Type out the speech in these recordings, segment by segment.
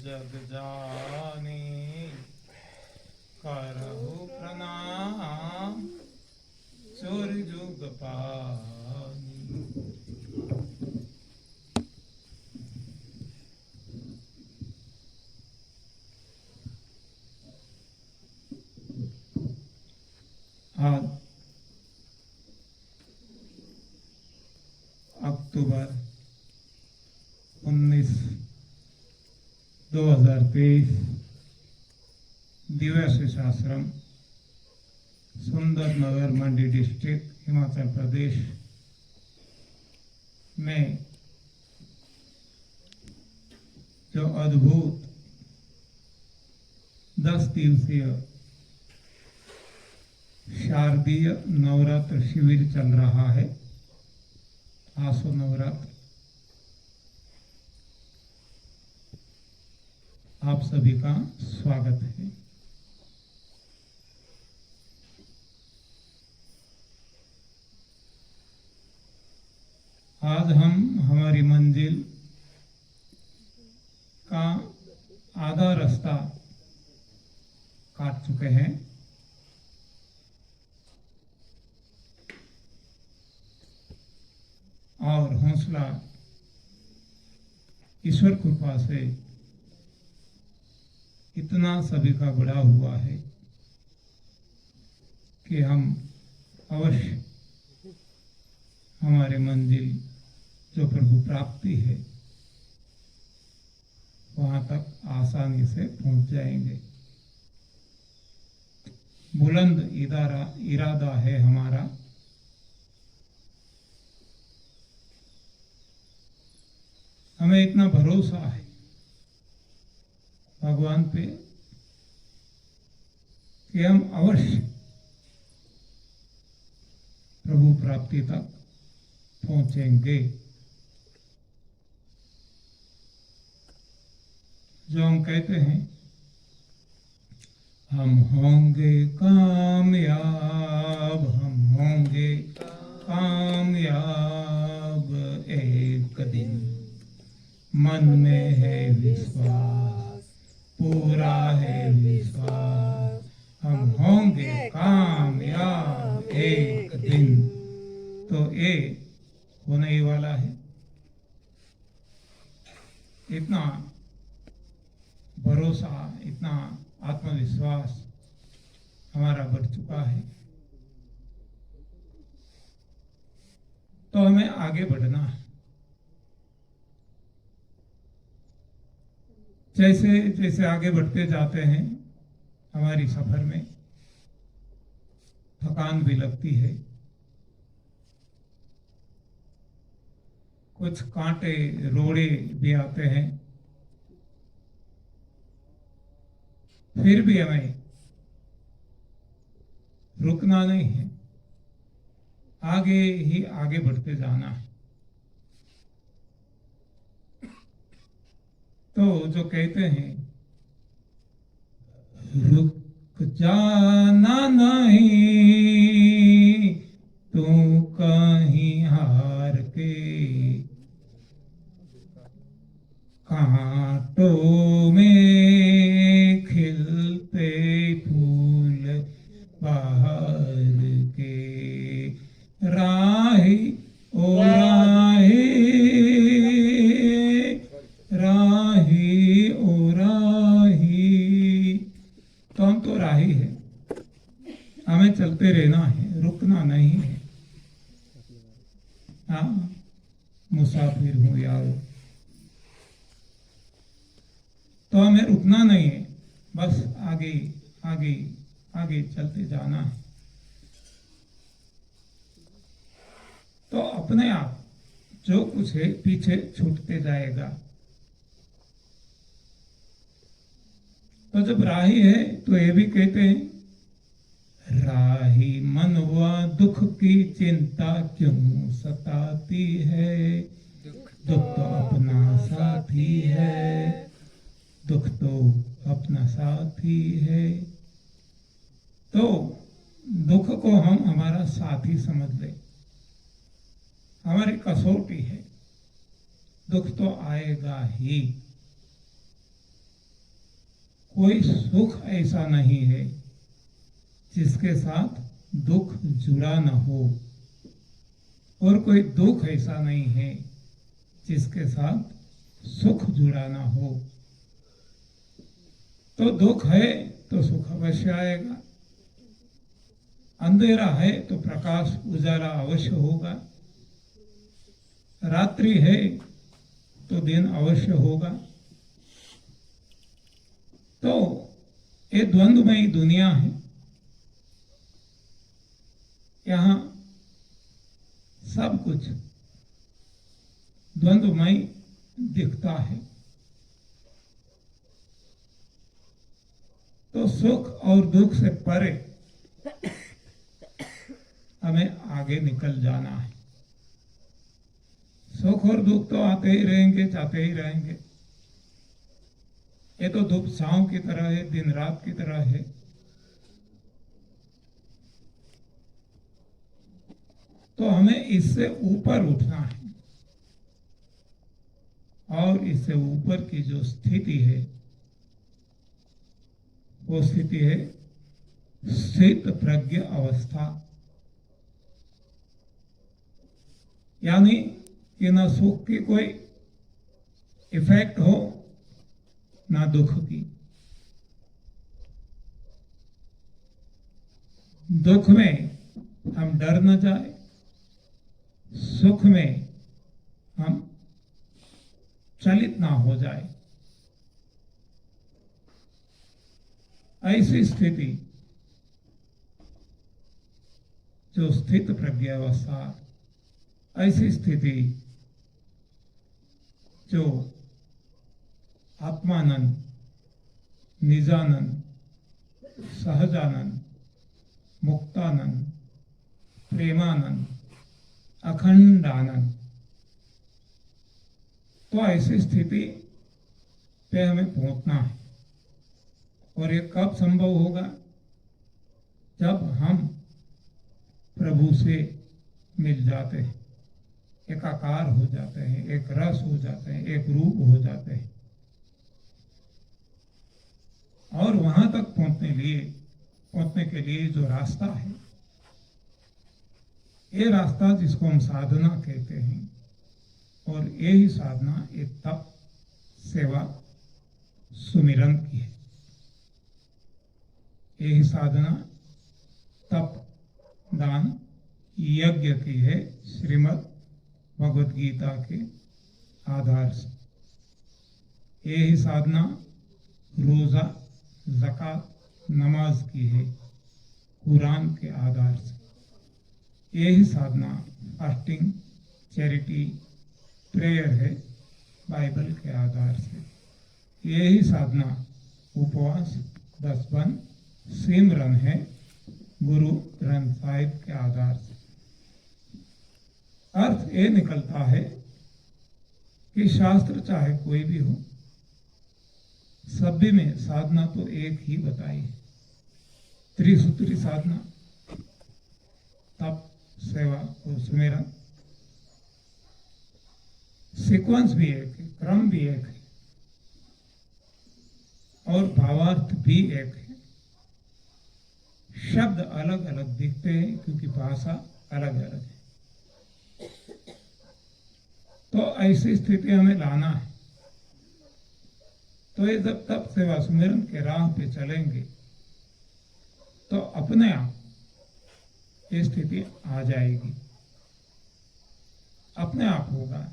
जग जानी करहु प्रणाम चोर जुग पानी। आज अक्टूबर 19, 2023 दिव्याशीष आश्रम सुंदर नगर मंडी डिस्ट्रिक्ट हिमाचल प्रदेश में जो अद्भुत 10 दिवसीय शारदीय नवरात्र शिविर चल रहा है। आसो नवरात्र आप सभी का स्वागत है। आज हम हमारी मंजिल का आधा रास्ता काट चुके हैं। और हौसला ईश्वर कृपा से इतना सभी का बढ़ा हुआ है कि हम अवश्य हमारे मंजिल जो प्रभु प्राप्ति है वहां तक आसानी से पहुंच जाएंगे। बुलंद इरादा है हमारा। हमें इतना भरोसा है भगवान पे कि हम अवश्य प्रभु प्राप्ति तक पहुंचेंगे। जो हम कहते हैं हम होंगे कामयाब, हम होंगे कामयाब एक दिन, मन में है विश्वास, पूरा है विश्वास, हम होंगे कामयाब एक दिन। तो ये होने ही वाला है। इतना भरोसा, इतना आत्मविश्वास हमारा बढ़ चुका है। तो हमें आगे बढ़ना है। जैसे जैसे आगे बढ़ते जाते हैं हमारी सफर में थकान भी लगती है, कुछ कांटे रोड़े भी आते हैं, फिर भी हमें रुकना नहीं है, आगे ही आगे बढ़ते जाना है। तो जो कहते हैं रुक जाना नहीं तू कहीं हार के, कांटों में खिलते फूल बाहर के, राही ओ राही, राही ओ राही। तो हम तो राही है, हमें चलते रहना है, रुकना नहीं है। हाँ, मुसाफिर हूँ यार। तो हमें रुकना नहीं है, बस आगे आगे आगे चलते जाना है। तो अपने आप जो कुछ है पीछे छूटते जाएगा। तो जब राही है तो ये भी कहते हैं राही मनवा दुख की चिंता क्यों सताती है, दुख तो अपना साथी है, दुख तो अपना साथी है। तो दुख को हम हमारा साथी समझ ले, हमारी कसौटी है। दुख तो आएगा ही, कोई सुख ऐसा नहीं है जिसके साथ दुख जुड़ा न हो, और कोई दुख ऐसा नहीं है जिसके साथ सुख जुड़ा ना हो। तो दुख है तो सुख अवश्य आएगा, अंधेरा है तो प्रकाश उजाला अवश्य होगा, रात्रि है तो दिन अवश्य होगा। तो ये द्वंद्वमयी दुनिया है, यहाँ सब कुछ द्वंद्वमय दिखता है। तो सुख और दुख से परे हमें आगे निकल जाना है। सुख और दुख तो आते ही रहेंगे, जाते ही रहेंगे। ये तो धूप छांव की तरह है, दिन रात की तरह है। तो हमें इससे ऊपर उठना है, और इससे ऊपर की जो स्थिति है वो स्थिति है स्थित प्रज्ञ अवस्था। यानी कि न सुख की कोई इफेक्ट हो, ना दुख की। दुख में हम डर न जाए, सुख में हम चलित ना हो जाए। ऐसी स्थिति जो स्थित प्रज्ञावस्था, ऐसी स्थिति जो आत्मानंद, निजानंद, सहजानंद, मुक्तानंद, प्रेमानंद, अखंड आनंद, तो ऐसी स्थिति पे हमें पहुंचना है। और ये कब संभव होगा? जब हम प्रभु से मिल जाते हैं, एकाकार हो जाते हैं, एक रस हो जाते हैं, एक रूप हो जाते हैं। और वहां तक पहुंचने के लिए जो रास्ता है, ये रास्ता जिसको हम साधना कहते हैं, और यही साधना एक तप, सेवा, सुमिरन की है। यही साधना तप, दान, यज्ञ की है, श्रीमद् भगवद गीता के आधार से। यही साधना रोजा, ज़कात, नमाज की है, कुरान के आधार से। यही साधना फास्टिंग, चैरिटी, प्रेयर है, बाइबल के आधार से। यही साधना उपवास, 10 बन, सिमरन है, गुरु ग्रंथ साहिब के आधार से। अर्थ ये निकलता है कि शास्त्र चाहे कोई भी हो, सभी में साधना तो एक ही बताई है, त्रिसूत्री साधना, तप, सेवा और सुमिरन। सीक्वेंस भी एक है, क्रम भी एक है, और भावार्थ भी एक है। शब्द अलग अलग दिखते हैं क्योंकि भाषा अलग अलग है। तो ऐसी स्थिति हमें लाना है। तो ये जब तप, सेवा, सुमिरन के राह पे चलेंगे तो अपने आप ये स्थिति आ जाएगी, अपने आप होगा।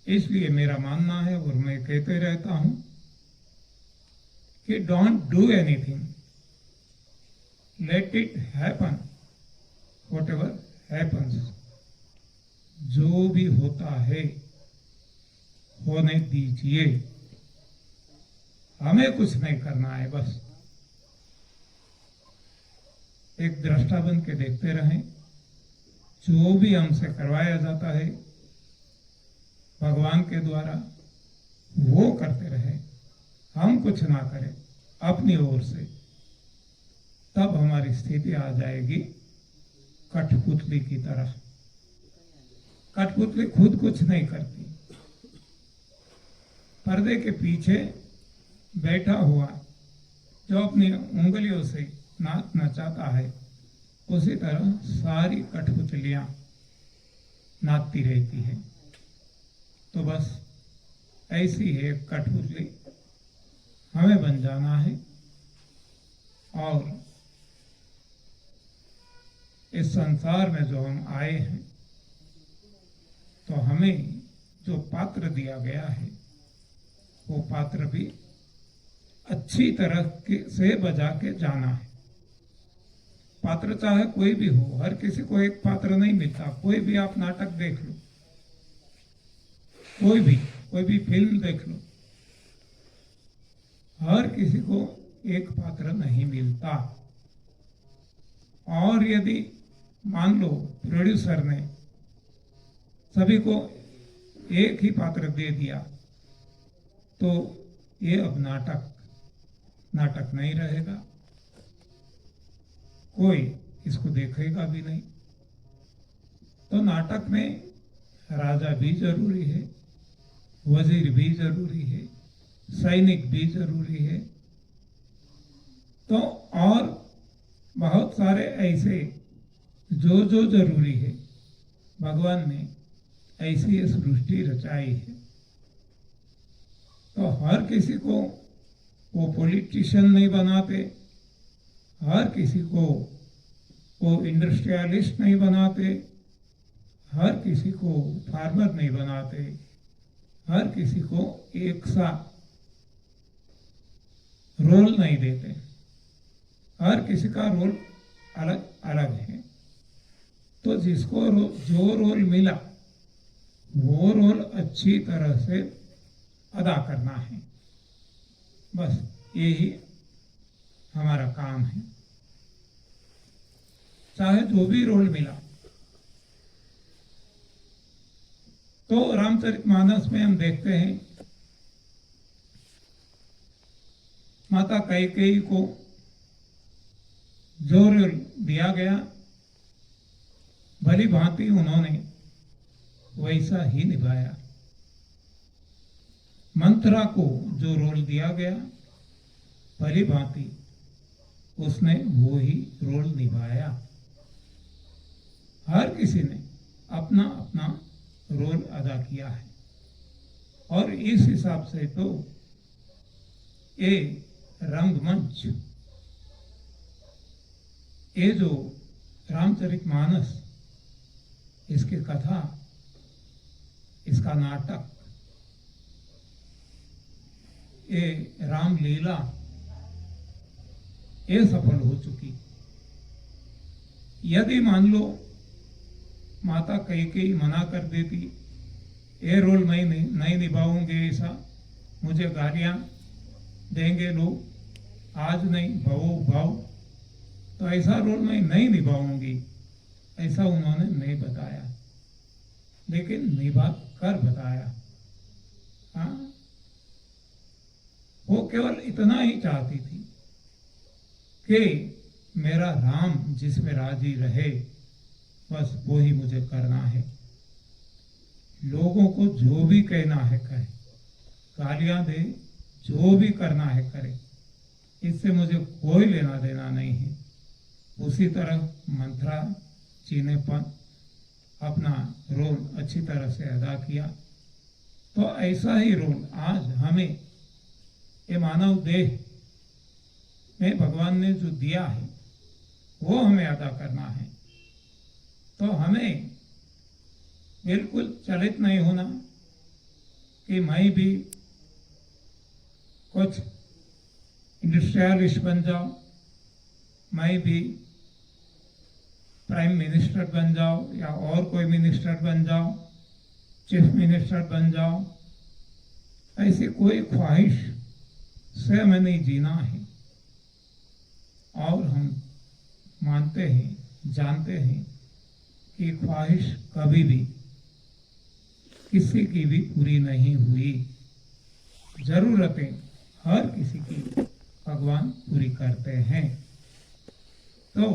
इसलिए मेरा मानना है, और मैं कहते रहता हूं कि don't do anything, let it happen, whatever happens. जो भी होता है होने दीजिए, हमें कुछ नहीं करना है। बस एक दृष्टा बन के देखते रहें, जो भी हमसे करवाया जाता है भगवान के द्वारा, वो करते रहें, हम कुछ ना करें अपनी ओर से। तब हमारी स्थिति आ जाएगी कठपुतली की तरह। कठपुतली खुद कुछ नहीं करती, पर्दे के पीछे बैठा हुआ जो अपनी उंगलियों से नाच नचाता है, उसी तरह सारी कठपुतलियां नाचती रहती है। तो बस ऐसी है कठपुतली, हमें बन जाना है। और इस संसार में जो हम आए हैं, तो हमें जो पात्र दिया गया है, वो पात्र भी अच्छी तरह से बजा के जाना है। पात्र चाहे कोई भी हो, हर किसी को एक पात्र नहीं मिलता। कोई भी आप नाटक देख लो, कोई भी फिल्म देख लो, हर किसी को एक पात्र नहीं मिलता। और यदि मान लो प्रोड्यूसर ने सभी को एक ही पात्र दे दिया, तो ये अब नाटक नहीं रहेगा, कोई इसको देखेगा भी नहीं। तो नाटक में राजा भी जरूरी है, वजीर भी जरूरी है, सैनिक भी जरूरी है, तो और बहुत सारे ऐसे जो जरूरी है। भगवान ने ऐसी ये सृष्टि रचाई है। तो हर किसी को वो पॉलिटिशियन नहीं बनाते, हर किसी को वो इंडस्ट्रियलिस्ट नहीं बनाते, हर किसी को फार्मर नहीं बनाते, हर किसी को एक सा रोल नहीं देते। हर किसी का रोल अलग अलग है। तो जिसको जो रोल मिला, वो रोल अच्छी तरह से अदा करना है। बस यही हमारा काम है। चाहे जो भी रोल मिला। तो रामचरितमानस में हम देखते हैं, माता कैकेयी को जो रोल दिया गया, भली भांति उन्होंने वैसा ही निभाया। मंथरा को जो रोल दिया गया, भली भांति उसने वो ही रोल निभाया। हर किसी ने अपना अपना रोल अदा किया है। और इस हिसाब से तो ये रंगमंच, ये जो रामचरितमानस, इसकी कथा, इसका नाटक, ये रामलीला, ये सफल हो चुकी। यदि मान लो माता कैकेयी मना कर देती, ये रोल मैं नहीं निभाऊंगी, ऐसा मुझे गालियां देंगे लोग, आज नहीं भाव, तो ऐसा रोल मैं नहीं निभाऊंगी, ऐसा उन्होंने नहीं बताया, लेकिन निभा कर बताया। हाँ, वो केवल इतना ही चाहती थी कि मेरा राम जिसमें राजी रहे, बस वो ही मुझे करना है। लोगों को जो भी कहना है कहे, गालियां दे, जो भी करना है करे, इससे मुझे कोई लेना देना नहीं है। उसी तरह मंथरा जी ने अपना रोल अच्छी तरह से अदा किया। तो ऐसा ही रोल आज हमें, ये मानव देह में भगवान ने जो दिया है, वो हमें अदा करना है। तो हमें बिल्कुल चलित नहीं होना कि मैं भी कुछ इंडस्ट्रियलिस्ट बन जाऊं, मैं भी प्राइम मिनिस्टर बन जाओ, या और कोई मिनिस्टर बन जाओ, चीफ मिनिस्टर बन जाओ। ऐसी कोई ख्वाहिश से हमें नहीं जीना है। और हम मानते हैं, जानते हैं कि ख्वाहिश कभी भी किसी की भी पूरी नहीं हुई। जरूरतें हर किसी की भगवान पूरी करते हैं। तो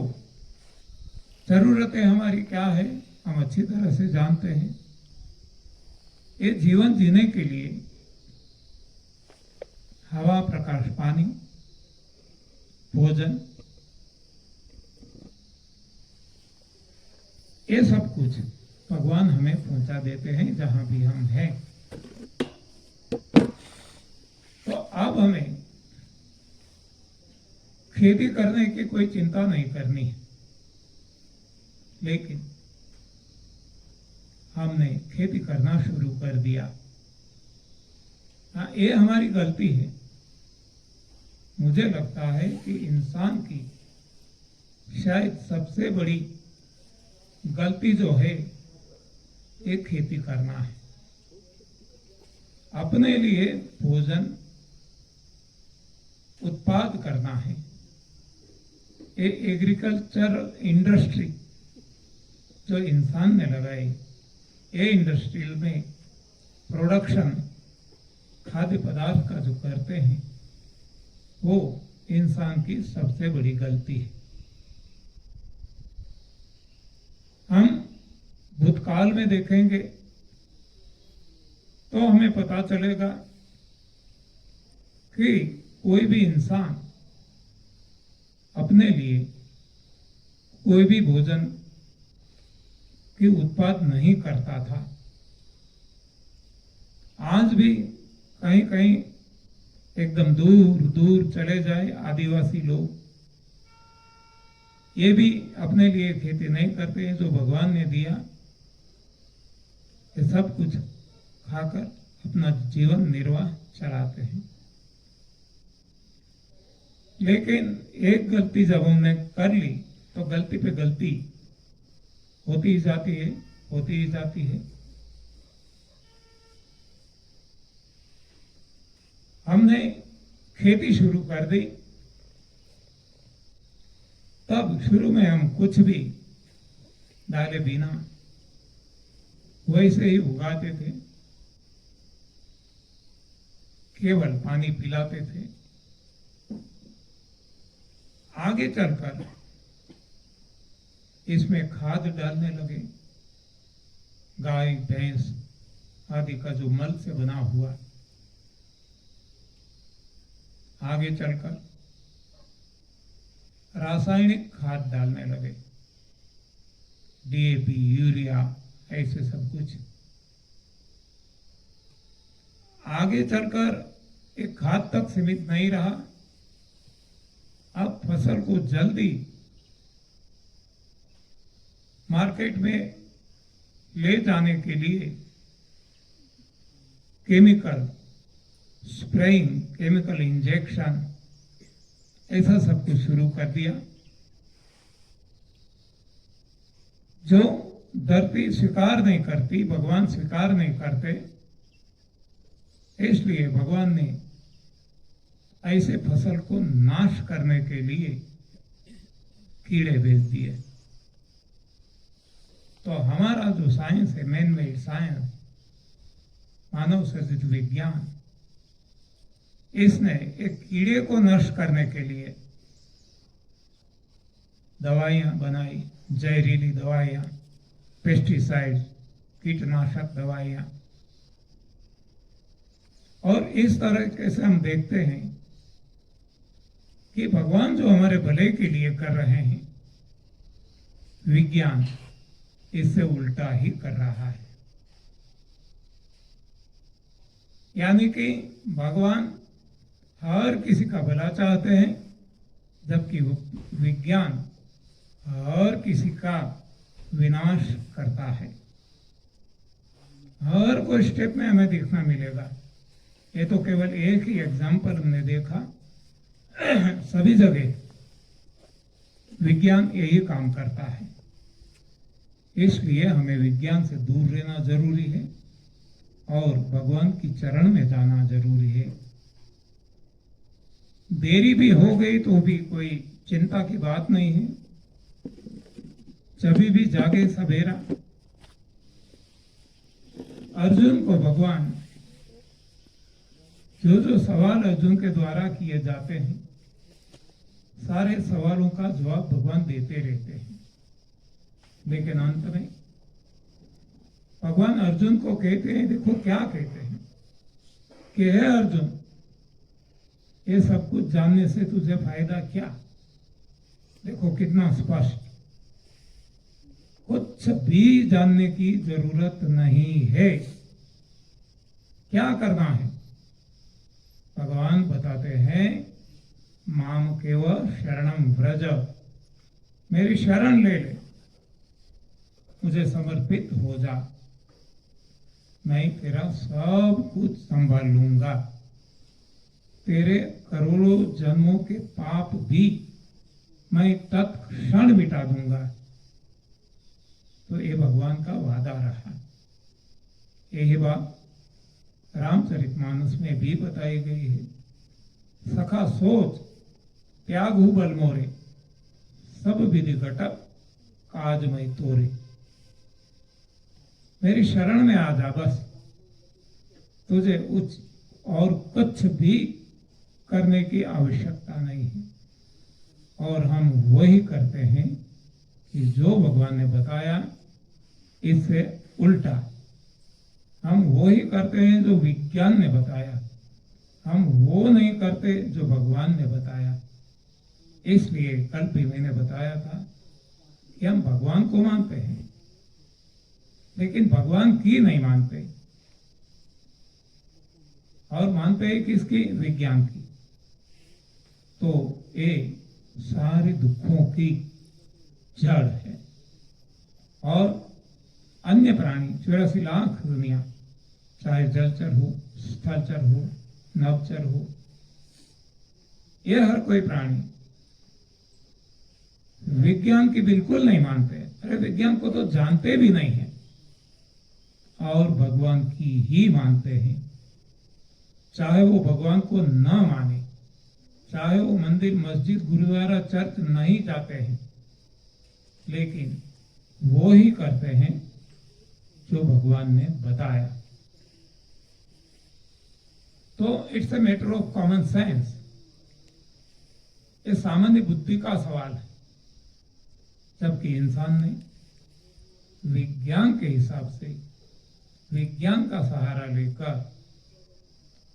जरूरतें हमारी क्या है, हम अच्छी तरह से जानते हैं। ये जीवन जीने के लिए हवा, प्रकाश, पानी, भोजन, ये सब कुछ भगवान हमें पहुंचा देते हैं जहां भी हम हैं। तो अब हमें खेती करने की कोई चिंता नहीं करनी है, लेकिन हमने खेती करना शुरू कर दिया। हाँ, ये हमारी गलती है। मुझे लगता है कि इंसान की शायद सबसे बड़ी गलती जो है ये खेती करना है। अपने लिए भोजन उत्पाद करना है। ये एग्रीकल्चर इंडस्ट्री जो इंसान ने लगाई, ये इंडस्ट्री में प्रोडक्शन खाद्य पदार्थ का जो करते हैं वो इंसान की सबसे बड़ी गलती है। हम भूतकाल में देखेंगे तो हमें पता चलेगा कि कोई भी इंसान अपने लिए कोई भी भोजन की उत्पाद नहीं करता था। आज भी कहीं कहीं एकदम दूर दूर चले जाए आदिवासी लोग, ये भी अपने लिए खेती नहीं करते हैं। जो भगवान ने दिया ये सब कुछ खाकर अपना जीवन निर्वाह चलाते हैं। लेकिन एक गलती जब हमने कर ली तो गलती पे गलती होती ही जाती है, होती ही जाती है। हमने खेती शुरू कर दी, तब शुरू में हम कुछ भी डाले बिना वैसे ही उगाते थे, केवल पानी पिलाते थे। आगे चलकर इसमें खाद डालने लगे, गाय भैंस आदि का जो मल से बना हुआ। आगे चलकर रासायनिक खाद डालने लगे, डीएपी, यूरिया, ऐसे सब कुछ। आगे चलकर एक खाद तक सीमित नहीं रहा, अब फसल को जल्दी मार्केट में ले जाने के लिए केमिकल स्प्रेइंग, केमिकल इंजेक्शन, ऐसा सब कुछ शुरू कर दिया जो धरती स्वीकार नहीं करती, भगवान स्वीकार नहीं करते। इसलिए भगवान ने ऐसे फसल को नाश करने के लिए कीड़े भेज दिए। तो हमारा जो साइंस है, मैन मेड साइंस, मानव सृजित विज्ञान, इसने एक कीड़े को नष्ट करने के लिए दवाइयां बनाई, जहरीली दवाइयां, पेस्टिसाइड्स, कीटनाशक दवाइयां। और इस तरह से हम देखते हैं कि भगवान जो हमारे भले के लिए कर रहे हैं, विज्ञान इससे उल्टा ही कर रहा है। यानी कि भगवान हर किसी का भला चाहते हैं, जबकि विज्ञान हर किसी का विनाश करता है। हर कोई स्टेप में हमें देखना मिलेगा। ये तो केवल एक ही एग्जाम्पल हमने देखा, सभी जगह विज्ञान यही काम करता है। इसलिए हमें विज्ञान से दूर रहना जरूरी है और भगवान की चरण में जाना जरूरी है। देरी भी हो गई तो भी कोई चिंता की बात नहीं है, जभी भी जागे सवेरा। अर्जुन को भगवान जो जो सवाल अर्जुन के द्वारा किए जाते हैं, सारे सवालों का जवाब भगवान देते रहते हैं। लेकिन अंत में भगवान अर्जुन को कहते हैं, देखो क्या कहते हैं कि हे अर्जुन, ये सब कुछ जानने से तुझे फायदा क्या? देखो कितना स्पष्ट। कुछ भी जानने की जरूरत नहीं है। क्या करना है? भगवान बताते हैं, माम केव शरणम व्रज, मेरी शरण ले ले, मुझे समर्पित हो जा, मैं तेरा सब कुछ संभाल लूंगा, तेरे करोड़ों जन्मों के पाप भी मैं तत्क्षण मिटा दूंगा। तो ये भगवान का वादा रहा। यही बात रामचरितमानस में भी बताई गई है। सखा सोच त्यागु बल मोरे, सब विधि घटक काज मैं तोरे। मेरी शरण में आ जा, बस तुझे उच्च और कुछ भी करने की आवश्यकता नहीं है। और हम वही करते हैं कि जो भगवान ने बताया इससे उल्टा हम वही करते हैं जो विज्ञान ने बताया, हम वो नहीं करते जो भगवान ने बताया। इसलिए कल भी मैंने बताया था कि हम भगवान को मानते हैं लेकिन भगवान की नहीं मानते, और मानते हैं किसकी? विज्ञान की। तो ये सारे दुखों की जड़ है। और अन्य प्राणी 84 लाख दुनिया, चाहे जलचर हो, स्थलचर हो, नवचर हो, ये हर कोई प्राणी विज्ञान की बिल्कुल नहीं मानते। अरे विज्ञान को तो जानते भी नहीं है, और भगवान की ही मानते हैं। चाहे वो भगवान को न माने, चाहे वो मंदिर, मस्जिद, गुरुद्वारा, चर्च नहीं जाते हैं, लेकिन वो ही करते हैं जो भगवान ने बताया। तो it's a matter of common sense. ये सामान्य बुद्धि का सवाल है। जबकि इंसान ने विज्ञान के हिसाब से, विज्ञान का सहारा लेकर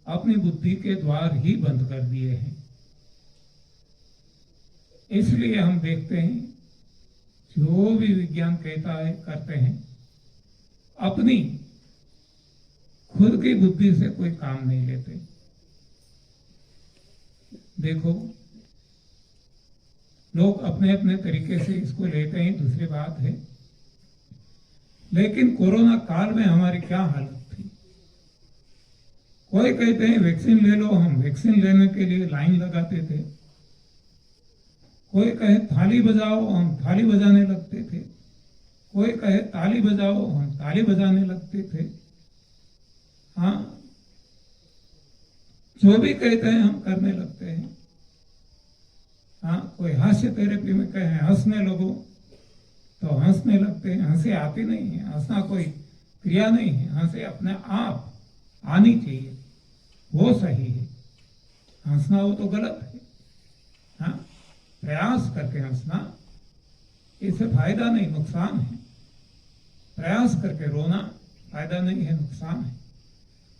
अपनी बुद्धि के द्वार ही बंद कर दिए हैं। इसलिए हम देखते हैं जो भी विज्ञान कहता है करते हैं, अपनी खुद की बुद्धि से कोई काम नहीं लेते। देखो, लोग अपने अपने तरीके से इसको लेते हैं, दूसरी बात है। लेकिन कोरोना काल में हमारी क्या हालत थी? कोई कहते हैं वैक्सीन ले लो, हम वैक्सीन लेने के लिए लाइन लगाते थे। कोई कहे थाली बजाओ, हम थाली बजाने लगते थे। कोई कहे ताली बजाओ, हम ताली बजाने लगते थे। हाँ, जो भी कहते हैं हम करने लगते हैं। हाँ, कोई हास्य थेरेपी में कहे हंसने लगो तो हंसने लगते हैं। हंसी आती नहीं है, हंसना कोई क्रिया नहीं है, हंसी अपने आप आनी चाहिए, वो सही है। हंसना हो तो गलत है। हाँ, प्रयास करके हंसना, इससे फायदा नहीं, नुकसान है। प्रयास करके रोना फायदा नहीं है, नुकसान है।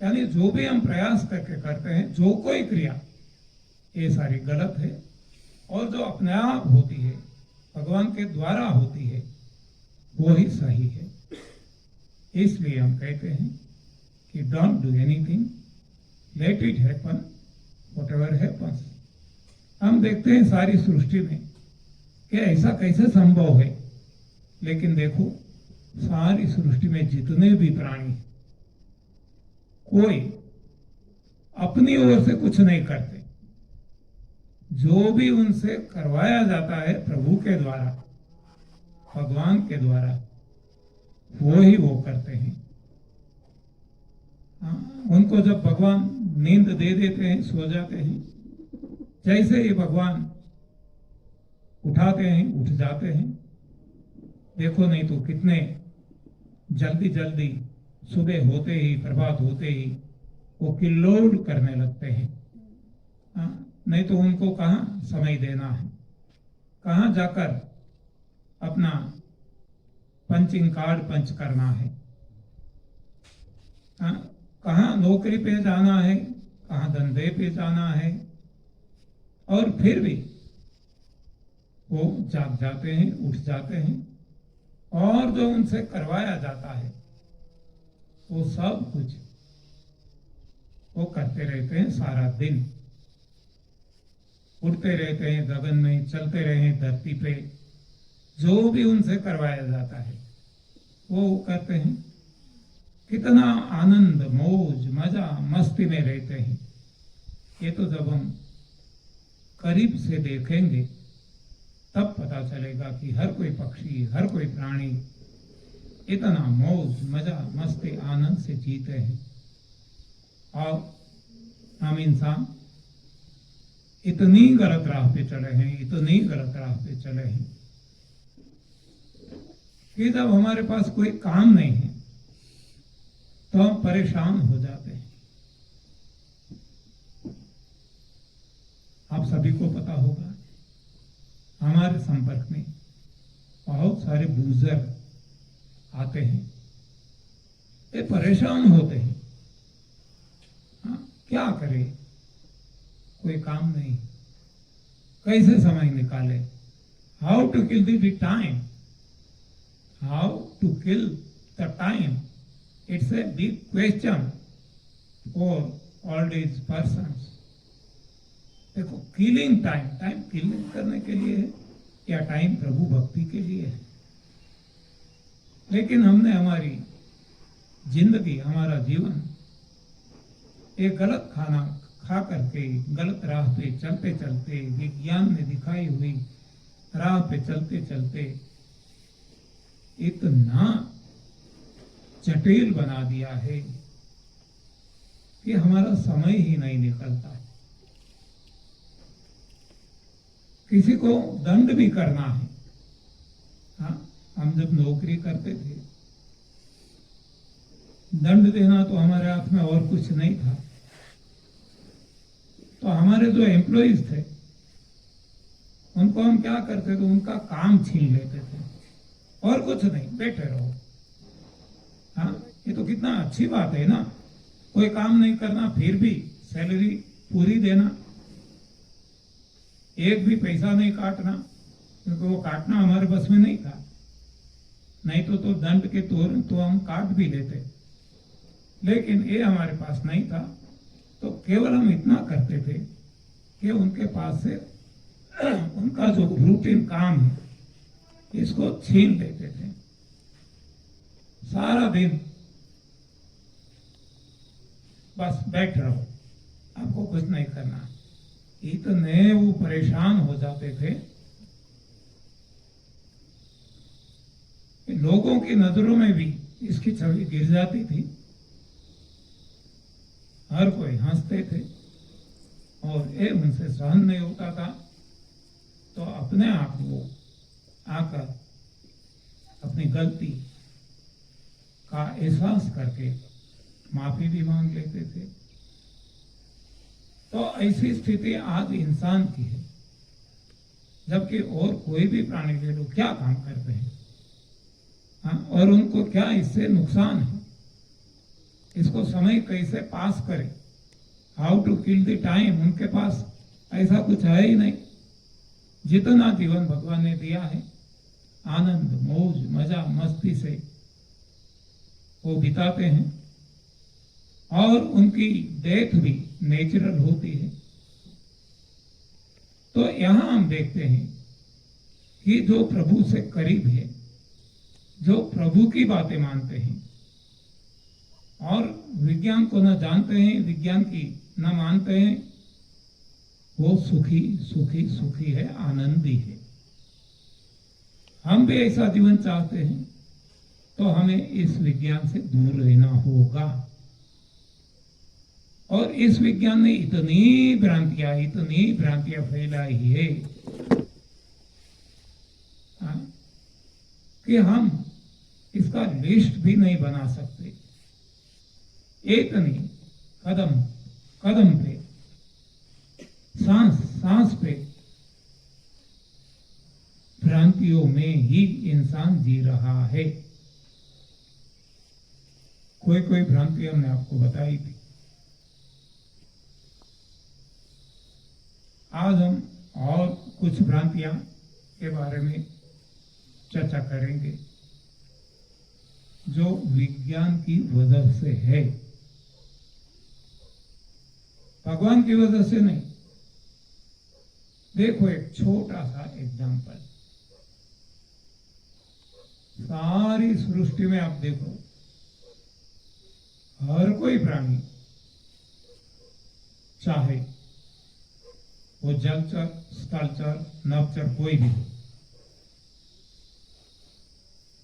यानी जो भी हम प्रयास करके करते हैं, जो कोई क्रिया, ये सारी गलत है। और जो अपने आप होती है, भगवान के द्वारा होती है, वो ही सही है। इसलिए हम कहते हैं कि don't do anything, let it happen, whatever happens. हम देखते हैं सारी सृष्टि में कि ऐसा कैसे संभव है, लेकिन देखो सारी सृष्टि में जितने भी प्राणी, कोई अपनी ओर से कुछ नहीं करते। जो भी उनसे करवाया जाता है प्रभु के द्वारा, भगवान के द्वारा, वो ही वो करते हैं। उनको जब भगवान नींद दे देते हैं, सो जाते हैं, जैसे ही भगवान उठाते हैं, उठ जाते हैं। देखो नहीं तो कितने जल्दी जल्दी सुबह होते ही, प्रभात होते ही वो किल्लोल करने लगते हैं। नहीं तो उनको कहाँ समय देना है, कहाँ जाकर अपना पंचिंग कार्ड पंच करना है, कहाँ नौकरी पे जाना है, कहाँ धंधे पे जाना है, और फिर भी वो जाग जाते हैं, उठ जाते हैं, और जो उनसे करवाया जाता है वो सब कुछ वो करते रहते हैं सारा दिन। उड़ते रहते हैं गगन में, चलते रहे धरती पे, जो भी उनसे करवाया जाता है वो करते हैं। कितना आनंद, मौज, मजा, मस्ती में रहते हैं। ये तो जब हम करीब से देखेंगे तब पता चलेगा कि हर कोई पक्षी, हर कोई प्राणी इतना मौज, मजा, मस्ती, आनंद से जीते हैं। और हम इंसान इतनी गलत राह पे चले हैं, इतनी गलत राह पे चले हैं कि जब हमारे पास कोई काम नहीं है तो हम परेशान हो जाते हैं। आप सभी को पता होगा, हमारे संपर्क में बहुत सारे बुजुर्ग आते हैं, ये परेशान होते हैं। हाँ, क्या करें, कोई काम नहीं, कैसे समय निकाले, how to kill the time, how to kill the time, it's a big question for all these persons. देखो, किलिंग टाइम, टाइम किलिंग करने के लिए है या टाइम प्रभु भक्ति के लिए है? लेकिन हमने हमारी जिंदगी, हमारा जीवन एक गलत खाना खा करके, गलत राह पे चलते चलते, विज्ञान ने दिखाई हुई राह पे चलते चलते इतना जटिल बना दिया है कि हमारा समय ही नहीं निकलता है। किसी को दंड भी करना है। हाँ, हम जब नौकरी करते थे, दंड देना तो हमारे हाथ में और कुछ नहीं था। तो हमारे जो एम्प्लॉइज थे उनको हम क्या करते थे, उनका काम छीन लेते थे, और कुछ नहीं, बैठे रहो। हाँ, ये तो कितना अच्छी बात है ना, कोई काम नहीं करना फिर भी सैलरी पूरी देना, एक भी पैसा नहीं काटना, क्योंकि वो काटना हमारे बस में नहीं था। नहीं तो दंड के तौर तो हम काट भी लेते, लेकिन ये हमारे पास नहीं था। तो केवल हम इतना करते थे कि उनके पास से उनका जो रूटीन काम है इसको छीन लेते थे। सारा दिन बस बैठ रहो, आपको कुछ नहीं करना। इतने वो परेशान हो जाते थे कि लोगों की नजरों में भी इसकी छवि गिर जाती थी। हर कोई हंसते थे और ये उनसे सहन नहीं होता था, तो अपने आप वो आकर अपनी गलती का एहसास करके माफी भी मांग लेते थे। तो ऐसी स्थिति आज इंसान की है, जबकि और कोई भी प्राणी ले लो, क्या काम करते हैं? हाँ, और उनको क्या इससे नुकसान है? इसको समय कैसे पास करें, how to kill the time, उनके पास ऐसा कुछ है ही नहीं। जितना जीवन भगवान ने दिया है, आनंद, मौज, मजा, मस्ती से वो बिताते हैं, और उनकी डेथ भी नेचुरल होती है। तो यहां हम देखते हैं कि जो प्रभु से करीब है, जो प्रभु की बातें मानते हैं और विज्ञान को न जानते हैं, विज्ञान की न मानते हैं, वो सुखी सुखी सुखी है, आनंदी है। हम भी ऐसा जीवन चाहते हैं, तो हमें इस विज्ञान से दूर रहना होगा। और इस विज्ञान ने इतनी भ्रांतियां फैलाई है कि हम इसका लिस्ट भी नहीं बना सकते। इतनी कदम कदम पे, सांस सांस पे भ्रांतियों में ही इंसान जी रहा है। कोई कोई भ्रांति हमने आपको बताई थी। आज हम और कुछ भ्रांतियां के बारे में चर्चा करेंगे जो विज्ञान की वजह से है, भगवान की वजह से नहीं। देखो एक छोटा सा एग्जाम्पल, सारी सृष्टि में आप देखो, हर कोई प्राणी, चाहे वो जलचर, स्थलचर, नभचर, कोई भी,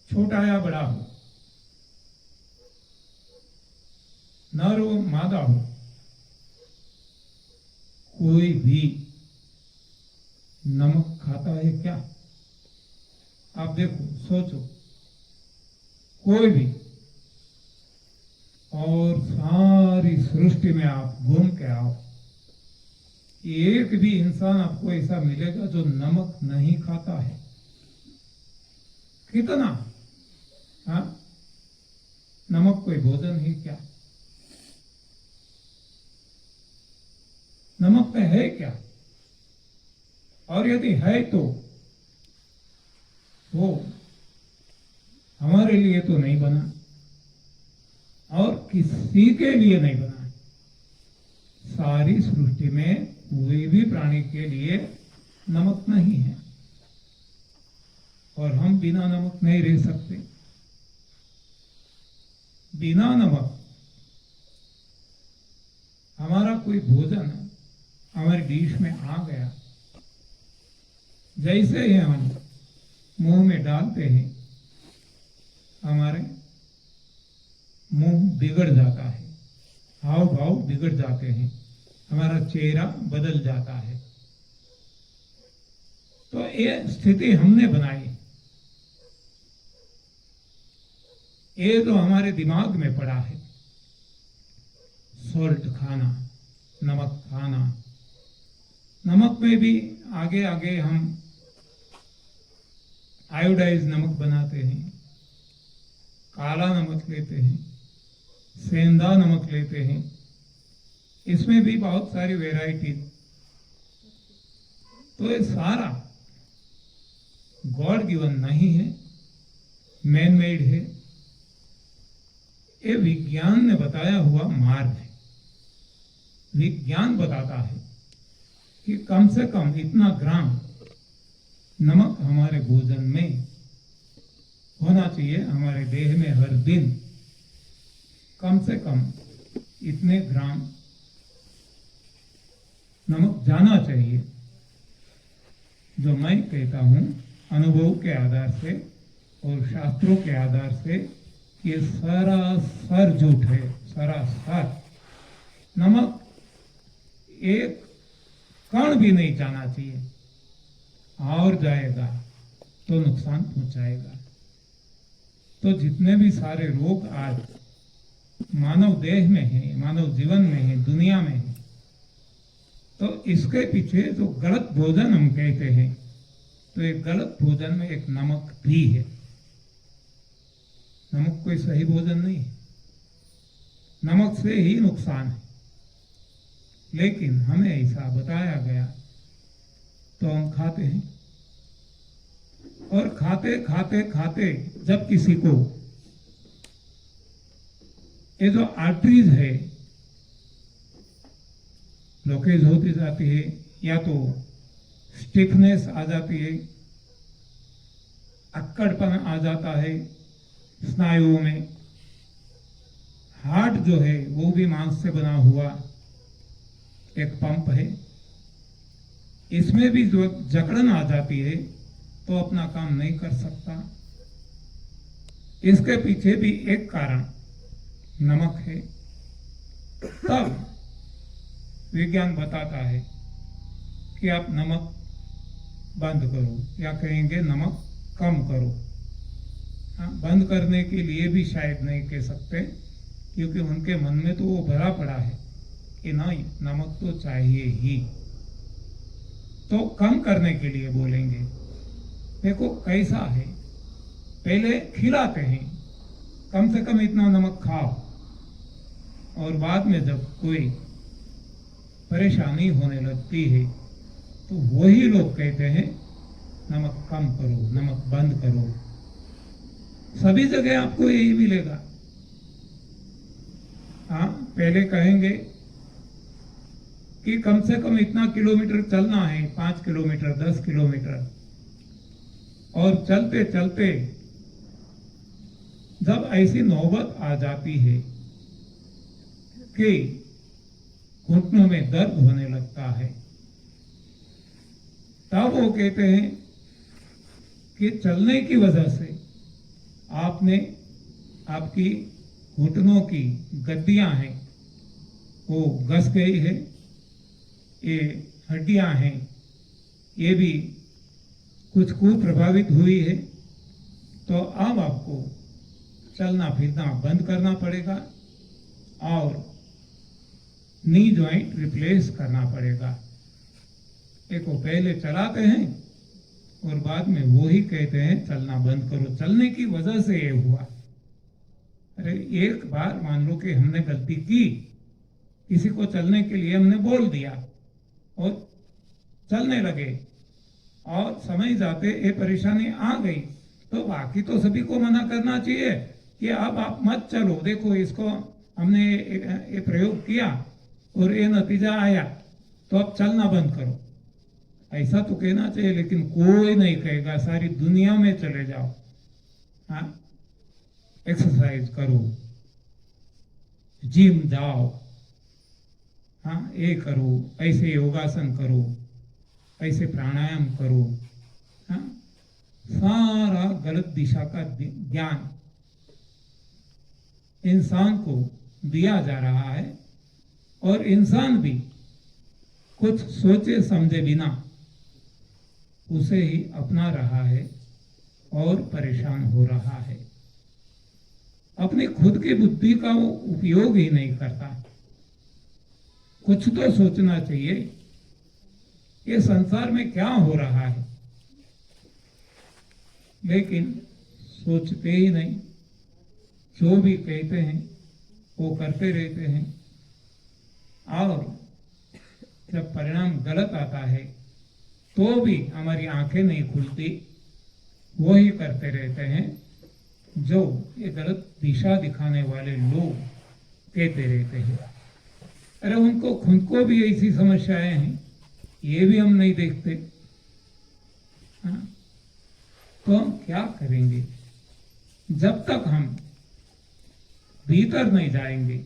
छोटा या बड़ा हो, नर हो मादा हो, कोई भी नमक खाता है क्या? आप देखो, सोचो, कोई भी। और सारी सृष्टि में आप घूम के आओ, एक भी इंसान आपको ऐसा मिलेगा जो नमक नहीं खाता है? कितना? हाँ, नमक कोई भोजन है क्या? नमक पे है क्या? और यदि है तो वो हमारे लिए तो नहीं बना और किसी के लिए नहीं बना। सारी सृष्टि में कोई भी प्राणी के लिए नमक नहीं है और हम बिना नमक नहीं रह सकते। बिना नमक हमारा कोई भोजन हमारी डिश में आ गया, जैसे ही हम मुंह में डालते हैं हमारे मुंह बिगड़ जाता है, हाव भाव बिगड़ जाते हैं, हमारा चेहरा बदल जाता है। तो ये स्थिति हमने बनाई, ये तो हमारे दिमाग में पड़ा है। सॉल्ट खाना, नमक खाना, नमक में भी आगे आगे हम आयोडाइज नमक बनाते हैं, काला नमक लेते हैं, सेंधा नमक लेते हैं, इसमें भी बहुत सारी वैरायटी। तो ये सारा गॉड गिवन नहीं है, मैन मेड है। ये विज्ञान ने बताया हुआ मार्ग है। विज्ञान बताता है कि कम से कम इतना ग्राम नमक हमारे भोजन में होना चाहिए, हमारे देह में हर दिन कम से कम इतने ग्राम नमक जाना चाहिए। जो मैं कहता हूं अनुभव के आधार से और शास्त्रों के आधार से, ये सरासर झूठ है, सरासर। नमक एक कण भी नहीं जाना चाहिए, और जाएगा तो नुकसान पहुंचाएगा। तो जितने भी सारे रोग आज मानव देह में है, मानव जीवन में है, दुनिया में है, तो इसके पीछे जो गलत भोजन हम कहते हैं, तो एक गलत भोजन में एक नमक भी है। नमक कोई सही भोजन नहीं है, नमक से ही नुकसान है। लेकिन हमें ऐसा बताया गया तो हम खाते हैं, और खाते खाते खाते जब किसी को ये जो आर्टरीज है ब्लॉकेज होती जाती है, या तो स्टिफनेस आ जाती है, अक्कड़पन आ जाता है स्नायुओं में। हार्ट जो है वो भी मांस से बना हुआ एक पंप है, इसमें भी जो जकड़न आ जाती है तो अपना काम नहीं कर सकता। इसके पीछे भी एक कारण नमक है। तब विज्ञान बताता है कि आप नमक बंद करो, या कहेंगे नमक कम करो। हाँ, बंद करने के लिए भी शायद नहीं कह सकते, क्योंकि उनके मन में तो वो भरा पड़ा है कि नहीं, नमक तो चाहिए ही। तो कम करने के लिए बोलेंगे। देखो कैसा है, पहले खिलाते हैं कम से कम इतना नमक खाओ, और बाद में जब कोई परेशानी होने लगती है तो वही लोग कहते हैं नमक कम करो, नमक बंद करो। सभी जगह आपको यही मिलेगा। हाँ, पहले कहेंगे कि कम से कम इतना किलोमीटर चलना है, 5 किलोमीटर, 10 किलोमीटर, और चलते चलते जब ऐसी नौबत आ जाती है कि घुटनों में दर्द होने लगता है, तब वो कहते हैं कि चलने की वजह से आपने आपकी घुटनों की गद्दियां हैं वो घस गई है, ये हड्डियां हैं ये भी कुछ प्रभावित हुई है, तो अब आपको चलना फिरना बंद करना पड़ेगा और नी जॉइंट रिप्लेस करना पड़ेगा। एक वो पहले चलाते हैं और बाद में वो ही कहते हैं चलना बंद करो। चलने की वजह से ये हुआ। अरे एक बार मान लो कि हमने गलती की, किसी को चलने के लिए हमने बोल दिया और चलने लगे और समय जाते ये परेशानी आ गई, तो बाकी तो सभी को मना करना चाहिए कि अब आप मत चलो, देखो इसको हमने ये प्रयोग किया और ये नतीजा आया, तो अब चलना बंद करो, ऐसा तो कहना चाहिए। लेकिन कोई नहीं कहेगा, सारी दुनिया में चले जाओ, हाँ, एक्सरसाइज करो, जिम जाओ, हाँ, ये करो, ऐसे योगासन करो, ऐसे प्राणायाम करो, हाँ, सारा गलत दिशा का ज्ञान इंसान को दिया जा रहा है और इंसान भी कुछ सोचे समझे बिना उसे ही अपना रहा है और परेशान हो रहा है। अपनी खुद की बुद्धि का वो उपयोग ही नहीं करता। कुछ तो सोचना चाहिए, ये संसार में क्या हो रहा है, लेकिन सोचते ही नहीं। जो भी कहते हैं वो करते रहते हैं और जब परिणाम गलत आता है तो भी हमारी आंखें नहीं खुलती, वो ही करते रहते हैं जो ये गलत दिशा दिखाने वाले लोग कहते रहते हैं। अरे उनको खुद को भी ऐसी समस्याएं हैं, ये भी हम नहीं देखते, हाँ? तो हम क्या करेंगे? जब तक हम भीतर नहीं जाएंगे,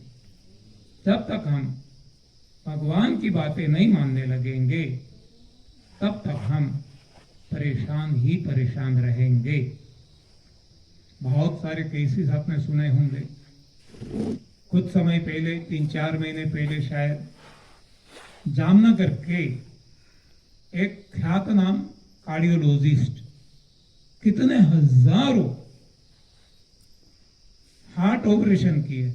जब तक हम भगवान की बातें नहीं मानने लगेंगे, तब तक हम परेशान ही परेशान रहेंगे। बहुत सारे केसेस आपने सुने होंगे। कुछ समय पहले, 3-4 महीने पहले शायद, जामनगर के एक ख्यातनाम कार्डियोलॉजिस्ट कितने हजारों हार्ट ऑपरेशन किए,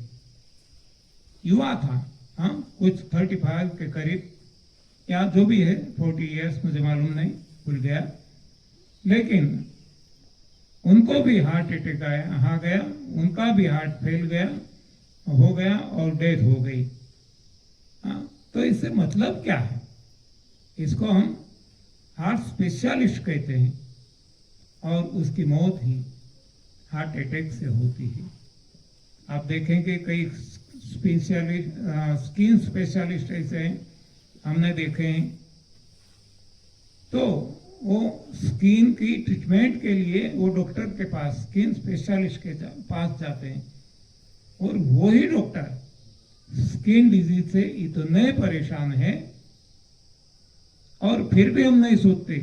युवा था, हाँ, कुछ 35 के करीब या जो भी है, 40 इयर्स, मुझे मालूम नहीं, भूल गया, लेकिन उनको भी हार्ट अटैक आ गया, उनका भी हार्ट फेल हो गया और डेथ हो गई। हाँ, तो इससे मतलब क्या है? इसको हम हार्ट स्पेशलिस्ट कहते हैं और उसकी मौत ही हार्ट अटैक से होती है। आप देखेंगे कई स्किन स्पेशलिस्ट ऐसे हैं, हमने देखे हैं, तो वो स्किन की ट्रीटमेंट के लिए वो डॉक्टर के पास, स्किन स्पेशलिस्ट के पास जाते हैं और वही डॉक्टर स्किन डिजीज से इतने परेशान है और फिर भी हम नहीं सोचते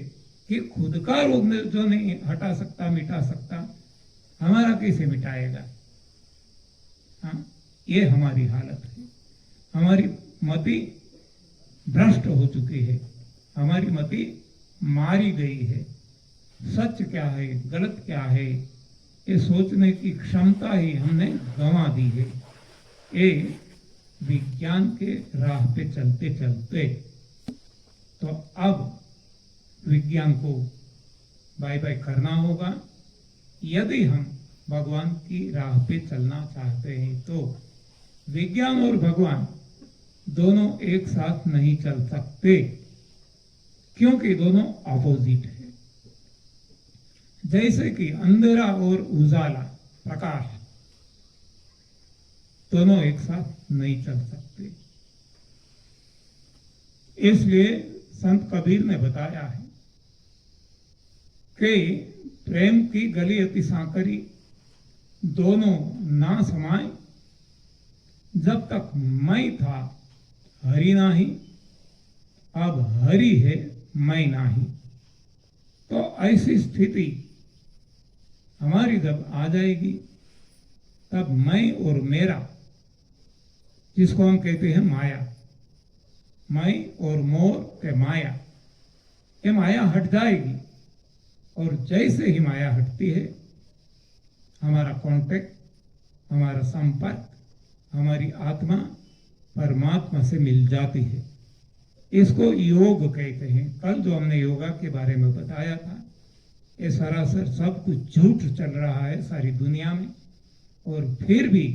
कि खुद का रोग जो नहीं हटा सकता, मिटा सकता, हमारा कैसे मिटाएगा? हाँ, ये हमारी हालत है। हमारी मति भ्रष्ट हो चुकी है, हमारी मति मारी गई है। सच क्या है, गलत क्या है, ये सोचने की क्षमता ही हमने गंवा दी है। ये विज्ञान के राह पे चलते चलते तो अब विज्ञान को बाय बाय करना होगा। यदि हम भगवान की राह पे चलना चाहते हैं तो विज्ञान और भगवान दोनों एक साथ नहीं चल सकते, क्योंकि दोनों ऑपोजिट है। जैसे कि अंधेरा और उजाला, प्रकाश, दोनों एक साथ नहीं चल सकते। इसलिए संत कबीर ने बताया है कि प्रेम की गली अति सांकरी, दोनों ना समाए, जब तक मैं था हरि नाही, अब हरि है मैं नाही। तो ऐसी स्थिति हमारी जब आ जाएगी, तब मैं और मेरा, जिसको हम कहते हैं माया, मैं और मोर के माया, ये माया हट जाएगी। और जैसे ही माया हटती है, हमारा कांटेक्ट, हमारा संपर्क, हमारी आत्मा परमात्मा से मिल जाती है। इसको योग कहते हैं। कल जो हमने योगा के बारे में बताया था, ये सरासर सब कुछ झूठ चल रहा है सारी दुनिया में, और फिर भी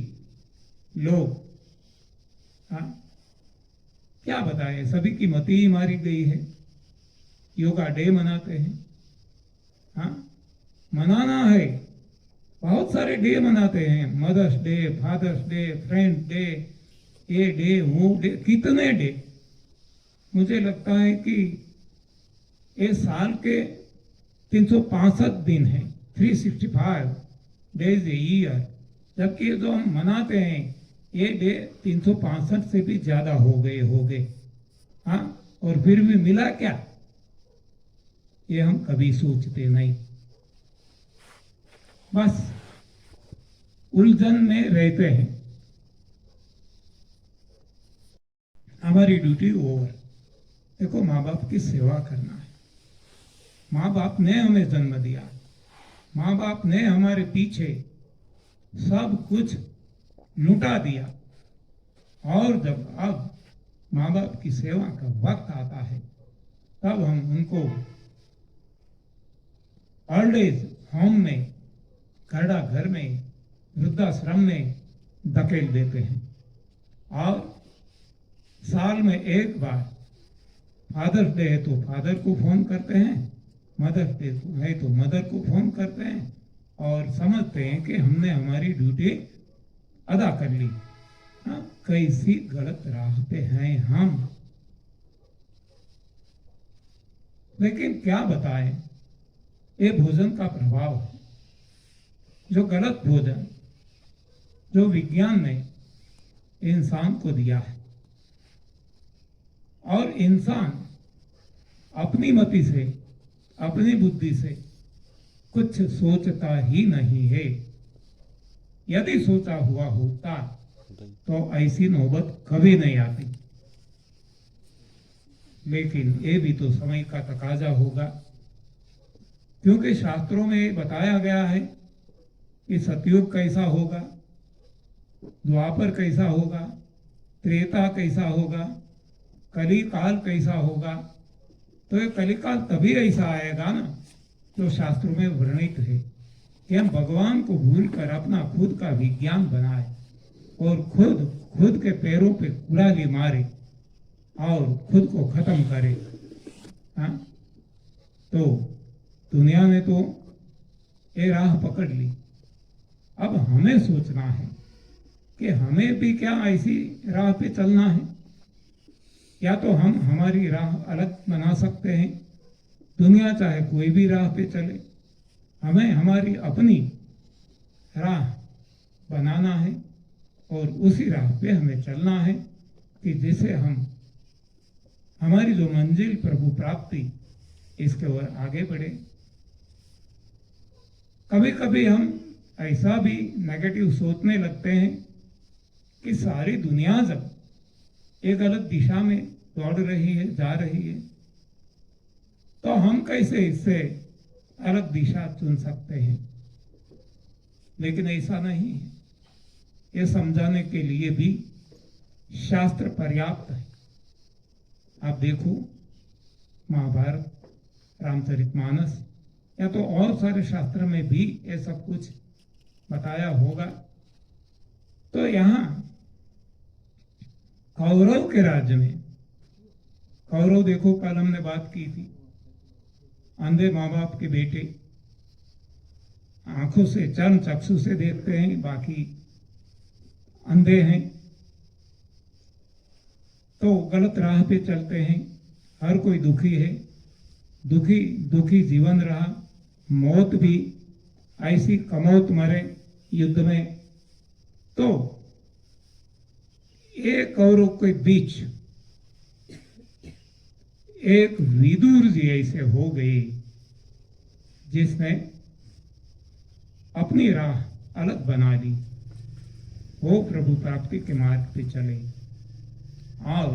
लोग क्या बताएं, सभी की मती ही मारी गई है। योगा डे मनाते हैं, मनाना है, बहुत सारे डे मनाते हैं, mother's day, father's day, friend day, ये डे, वो डे, कितने डे। मुझे लगता है कि ये साल के 365 दिन है, 365 डेज ए ईयर, जबकि जो हम मनाते हैं ये डे 365 से भी ज्यादा हो गए। और फिर भी मिला क्या, ये हम कभी सोचते नहीं, बस उलझन में रहते हैं। हमारी ड्यूटी ओवर। देखो, माँ बाप की सेवा करना है। माँ बाप ने हमें जन्म दिया, माँ बाप ने हमारे पीछे सब कुछ लुटा दिया, और जब अब माँ बाप की सेवा का वक्त आता है, तब हम उनको ओल्ड एज होम में, घरड़ा घर में, वृद्धाश्रम में धकेल देते हैं। और साल में एक बार फादर्स डे है तो फादर को फोन करते हैं, मदर्स डे है तो मदर को फोन करते हैं, और समझते हैं कि हमने हमारी ड्यूटी अदा कर ली। कैसी गलत राह पे हैं हम। लेकिन क्या बताएं, ये भोजन का प्रभाव है। जो गलत भोजन, जो विज्ञान ने इंसान को दिया है, और इंसान अपनी मति से, अपनी बुद्धि से कुछ सोचता ही नहीं है। यदि सोचा हुआ होता तो ऐसी नौबत कभी नहीं आती। लेकिन ये भी तो समय का तकाजा होगा, क्योंकि शास्त्रों में बताया गया है कि सतयुग कैसा होगा, द्वापर कैसा होगा, त्रेता कैसा होगा, कली काल कैसा होगा। तो ये कलिकाल तभी ऐसा आएगा ना, जो शास्त्रों में वर्णित है कि हम भगवान को भूलकर अपना खुद का विज्ञान बनाए, और खुद के पैरों पे कुड़ाली मारे, और खुद को खत्म करे। तो दुनिया ने तो ये राह पकड़ ली। अब हमें सोचना है कि हमें भी क्या ऐसी राह पे चलना है, या तो हम हमारी राह अलग बना सकते हैं। दुनिया चाहे कोई भी राह पे चले, हमें हमारी अपनी राह बनाना है, और उसी राह पे हमें चलना है कि जिसे हम हमारी जो मंजिल प्रभु प्राप्ति, इसके ओर आगे बढ़े। कभी कभी हम ऐसा भी नेगेटिव सोचने लगते हैं कि सारी दुनिया जब एक गलत दिशा में दौड़ रही है, जा रही है, तो हम कैसे इससे अलग दिशा चुन सकते हैं। लेकिन ऐसा नहीं है। ये समझाने के लिए भी शास्त्र पर्याप्त है। आप देखो, महाभारत, रामचरितमानस, या तो और सारे शास्त्र में भी ये सब कुछ बताया होगा। तो यहाँ कौरव के राज्य में, कौरव देखो, कल हमने बात की थी, अंधे माँ बाप के बेटे आंखों से, चर्म चक्षु से देखते हैं, बाकी अंधे हैं, तो गलत राह पे चलते हैं। हर कोई दुखी है, दुखी दुखी जीवन रहा, मौत भी ऐसी कमौत मरे युद्ध में। तो एक कौरव के बीच एक विदुर जी ऐसे हो गए जिसने अपनी राह अलग बना ली, वो प्रभु प्राप्ति के मार्ग पे चले और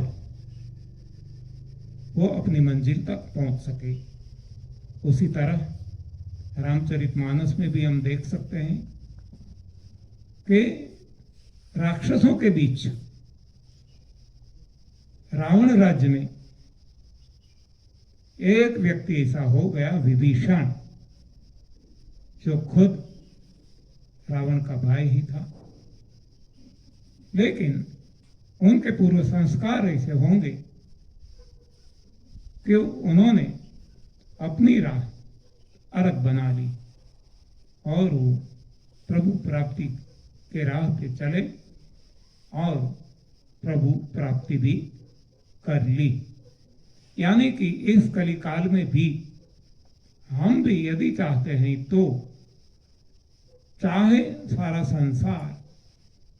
वो अपनी मंजिल तक पहुंच सके। उसी तरह रामचरितमानस में भी हम देख सकते हैं कि राक्षसों के बीच रावण राज्य में एक व्यक्ति ऐसा हो गया, विभीषण, जो खुद रावण का भाई ही था, लेकिन उनके पूर्व संस्कार ऐसे होंगे कि उन्होंने अपनी राह अलग बना ली और वो प्रभु प्राप्ति के राह पे चले और प्रभु प्राप्ति भी कर ली। यानी कि इस कलिकाल में भी हम भी यदि चाहते हैं तो चाहे सारा संसार,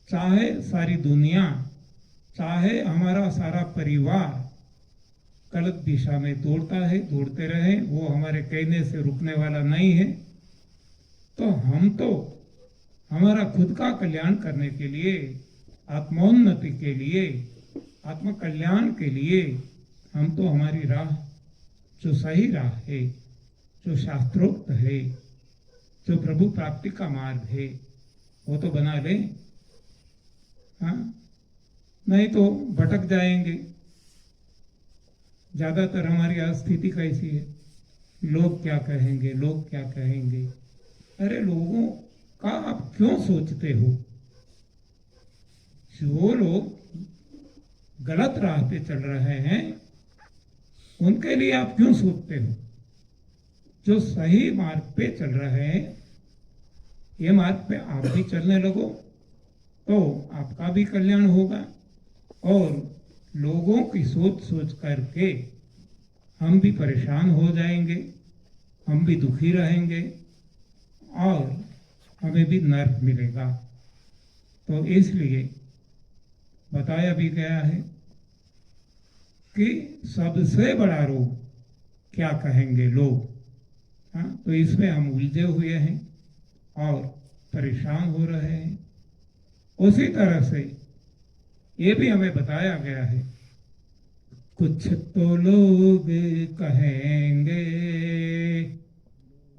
चाहे सारी दुनिया, चाहे हमारा सारा परिवार गलत दिशा में दौड़ता है, दौड़ते रहे, वो हमारे कहने से रुकने वाला नहीं है, तो हम तो हमारा खुद का कल्याण करने के लिए, आत्मोन्नति के लिए, आत्म कल्याण के लिए हम तो हमारी राह, जो सही राह है, जो शास्त्रोक्त है, जो प्रभु प्राप्ति का मार्ग है, वो तो बना लें। हाँ, नहीं तो भटक जाएंगे। ज्यादातर हमारी आज स्थिति कैसी है, लोग क्या कहेंगे, लोग क्या कहेंगे। अरे लोगों का आप क्यों सोचते हो? जो लोग गलत राह पे चल रहे हैं उनके लिए आप क्यों सोचते हो? जो सही मार्ग पे चल रहे हैं, ये मार्ग पे आप भी चलने लगो तो आपका भी कल्याण होगा। और लोगों की सोच सोच करके हम भी परेशान हो जाएंगे, हम भी दुखी रहेंगे और हमें भी नर्क मिलेगा। तो इसलिए बताया भी गया है कि सबसे बड़ा रोग क्या कहेंगे लोग। हाँ, तो इसमें हम उलझे हुए हैं और परेशान हो रहे हैं। उसी तरह से ये भी हमें बताया गया है, कुछ तो लोग कहेंगे,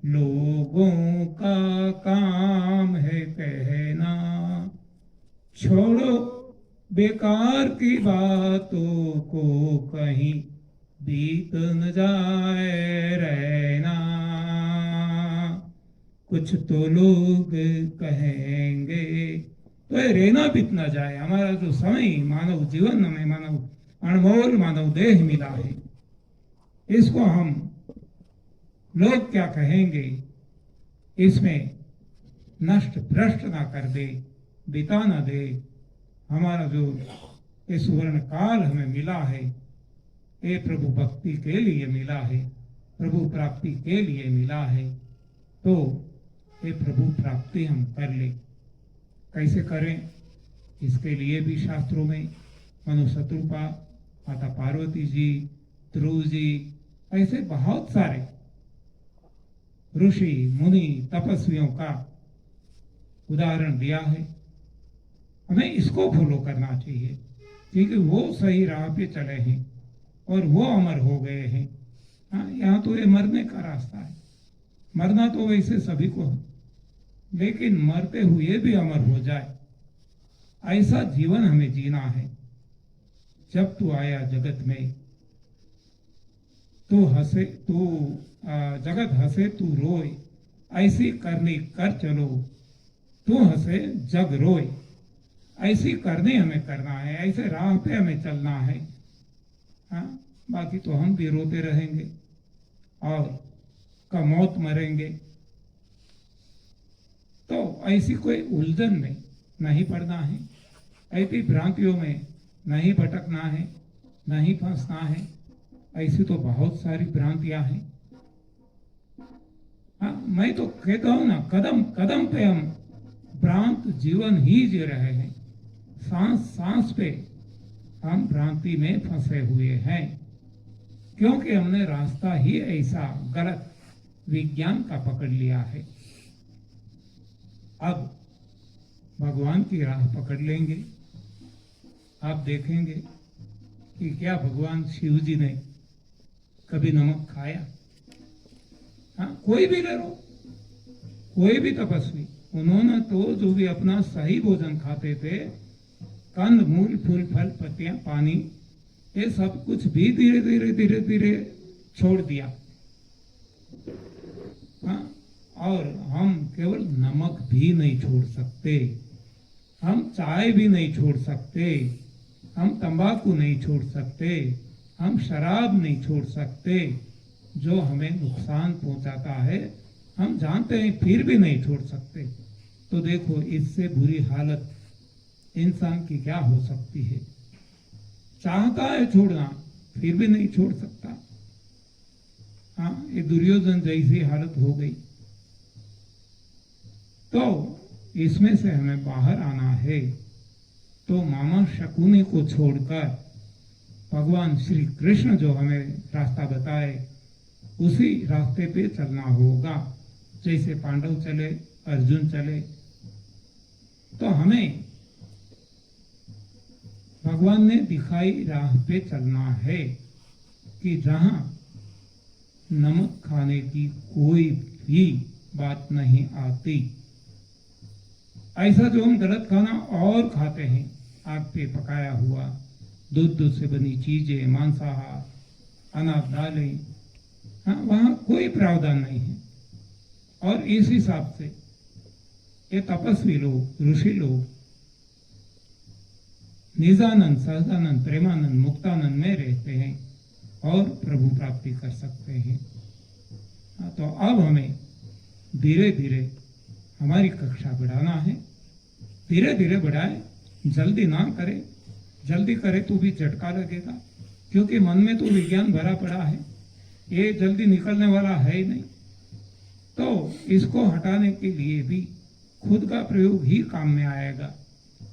लोगों का काम है कहना, छोड़ो बेकार की बातों को, कहीं बीत न जाए रहना। कुछ तो लोग कहेंगे, तो ये रहना बीत न जाए। हमारा जो समय मानव जीवन में, मानव अनमोल मानव देह मिला है, इसको हम लोग क्या कहेंगे इसमें नष्ट भ्रष्ट ना कर दे, बिता ना दे। हमारा जो ये सुवर्ण काल हमें मिला है, ये प्रभु भक्ति के लिए मिला है, प्रभु प्राप्ति के लिए मिला है, तो ये प्रभु प्राप्ति हम कर ले। कैसे करें? इसके लिए भी शास्त्रों में मनु शत्रुपा, माता पार्वती जी, ध्रुव जी, ऐसे बहुत सारे ऋषि मुनि तपस्वियों का उदाहरण दिया है। हमें इसको फॉलो करना चाहिए क्योंकि वो सही राह पे चले हैं और वो अमर हो गए हैं। हाँ, यहाँ तो ये मरने का रास्ता है, मरना तो वैसे सभी को है, लेकिन मरते हुए भी अमर हो जाए ऐसा जीवन हमें जीना है। जब तू आया जगत में, तू हंसे, तू जगत हंसे तू रोए, ऐसी करनी कर चलो, तू हंसे जग रोए। ऐसी करनी हमें करना है, ऐसे राह पे हमें चलना है। हाँ, बाकी तो हम भी रोते रहेंगे और कमौत मरेंगे। तो ऐसी कोई उलझन में नहीं पड़ना है, ऐसी भ्रांतियों में नहीं भटकना है, नहीं फंसना है। ऐसी तो बहुत सारी भ्रांतियां हैं। हाँ, मैं तो कहता हूं ना, कदम कदम पे हम भ्रांत जीवन ही जी रहे हैं। सांस सांस पे हम भ्रांति में फंसे हुए हैं, क्योंकि हमने रास्ता ही ऐसा गलत विज्ञान का पकड़ लिया है। अब भगवान की राह पकड़ लेंगे, आप देखेंगे कि क्या भगवान शिव जी ने कभी नमक खाया? हाँ, कोई भी ले लो, कोई भी तपस्वी, उन्होंने तो जो भी अपना सही भोजन खाते थे, कंद मूल फूल फल पत्तियां पानी, ये सब कुछ भी धीरे धीरे धीरे धीरे छोड़ दिया। हाँ, और हम केवल नमक भी नहीं छोड़ सकते, हम चाय भी नहीं छोड़ सकते, हम तंबाकू नहीं छोड़ सकते, हम शराब नहीं छोड़ सकते, जो हमें नुकसान पहुंचाता है हम जानते हैं फिर भी नहीं छोड़ सकते। तो देखो, इससे बुरी हालत इंसान की क्या हो सकती है। चाहता है छोड़ना, फिर भी नहीं छोड़ सकता। हाँ, ये दुर्योधन जैसी हालत हो गई। तो इसमें से हमें बाहर आना है, तो मामा शकुनी को छोड़कर भगवान श्री कृष्ण जो हमें रास्ता बताए, उसी रास्ते पे चलना होगा। जैसे पांडव चले, अर्जुन चले, तो हमें भगवान ने दिखाई राह पे चलना है कि जहां नमक खाने की कोई भी बात नहीं आती। ऐसा जो हम गलत खाना और खाते हैं, आग पे पकाया हुआ, दूध से बनी चीजें, मांसाहार, अनाज दालें, हाँ, वहां कोई प्रावधान नहीं है। और इस हिसाब से ये तपस्वी लोग, ऋषि लोग निजानंद, सहजानंद, प्रेमानंद, मुक्तानंद में रहते हैं और प्रभु प्राप्ति कर सकते हैं। तो अब हमें धीरे धीरे हमारी कक्षा बढ़ाना है, धीरे धीरे बढ़ाए, जल्दी ना करे। जल्दी करे तो भी झटका लगेगा, क्योंकि मन में तो विज्ञान भरा पड़ा है, ये जल्दी निकलने वाला है ही नहीं। तो इसको हटाने के लिए भी खुद का प्रयोग ही काम में आएगा।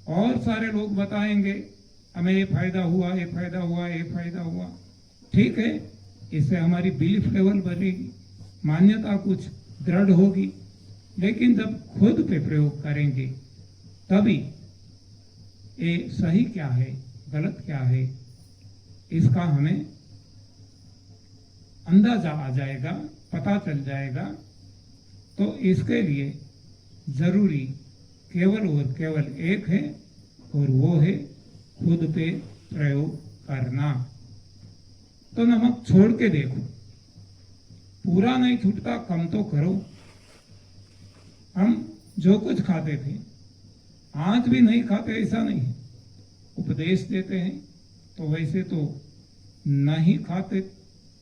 और सारे लोग बताएंगे हमें ये फायदा हुआ, ये फायदा हुआ, ये फायदा हुआ, ठीक है, इससे हमारी बिलीफ लेवल बढ़ेगी, मान्यता कुछ दृढ़ होगी। लेकिन जब खुद पे प्रयोग करेंगे तभी ये सही क्या है, गलत क्या है, इसका हमें अंदाजा आ जाएगा, पता चल जाएगा। तो इसके लिए जरूरी केवल और केवल एक है, और वो है खुद पे प्रयोग करना। तो नमक छोड़ के देखो, पूरा नहीं छूटता, कम तो करो। हम जो कुछ खाते थे आज भी नहीं खाते ऐसा नहीं है, उपदेश देते हैं तो वैसे तो नहीं खाते,